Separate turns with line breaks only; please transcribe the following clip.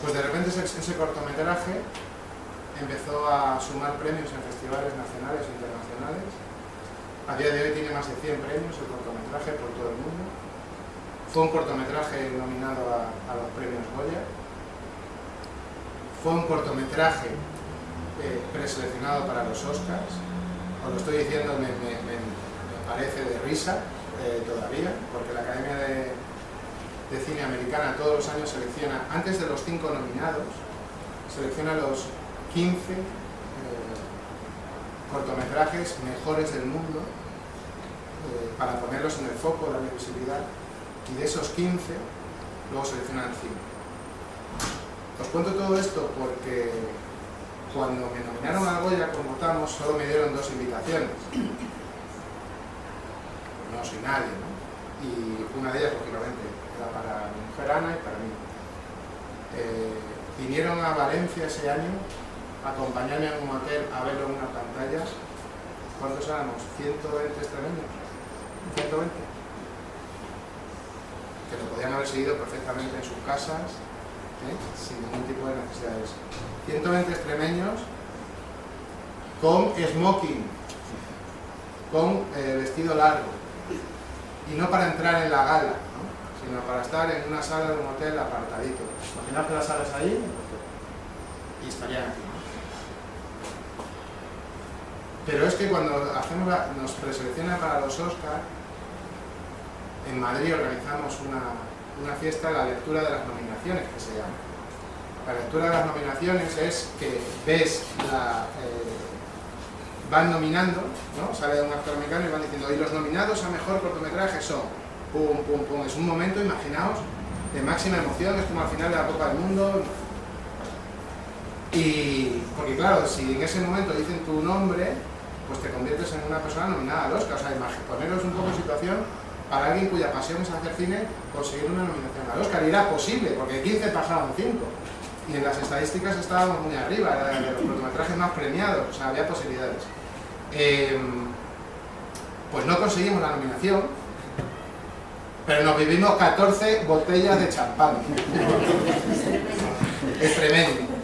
Pues de repente ese cortometraje empezó a sumar premios en festivales nacionales e internacionales. A día de hoy tiene más de 100 premios el cortometraje por todo el mundo. Fue un cortometraje nominado a los premios Goya. Fue un cortometraje preseleccionado para los Oscars. Os lo estoy diciendo, me parece de risa todavía, porque la Academia de Cine Americana todos los años selecciona, antes de los 5 nominados, selecciona los 15 cortometrajes mejores del mundo para ponerlos en el foco, darle visibilidad, y de esos 15 luego seleccionan 5. Os cuento todo esto porque cuando me nominaron a Goya como Tamos solo me dieron 2 invitaciones. No soy nadie, ¿no? Y una de ellas, lógicamente, era para mi mujer Ana y para mí. Vinieron a Valencia ese año a acompañarme en un hotel a verlo en una pantalla. ¿Cuántos éramos? 120 extremeños. 120. Que lo podían haber seguido perfectamente en sus casas, sin ningún tipo de necesidades. 120 extremeños con smoking, con vestido largo, y no para entrar en la gala, ¿no? Sino para estar en una sala de un hotel apartadito. Imaginad que la sala es ahí y estarían aquí, ¿no? Pero es que cuando nos preseleccionan para los Oscars, en Madrid organizamos una fiesta, la lectura de las nominaciones, que se llama. La lectura de las nominaciones es que ves van nominando, ¿no? Sale un actor americano y van diciendo, y los nominados a mejor cortometraje son pum, pum, pum. Es un momento, imaginaos, de máxima emoción, es como al final de la Copa del Mundo. Y porque claro, si en ese momento dicen tu nombre, pues te conviertes en una persona nominada al Oscar. O sea, poneros un poco en situación para alguien cuya pasión es hacer cine, conseguir una nominación al Oscar. Y era posible, porque 15 pasaban 5. Y en las estadísticas estábamos muy arriba, era de los cortometrajes más premiados, o sea, había posibilidades. Pues no conseguimos la nominación, pero nos vivimos 14 botellas de champán. Es tremendo.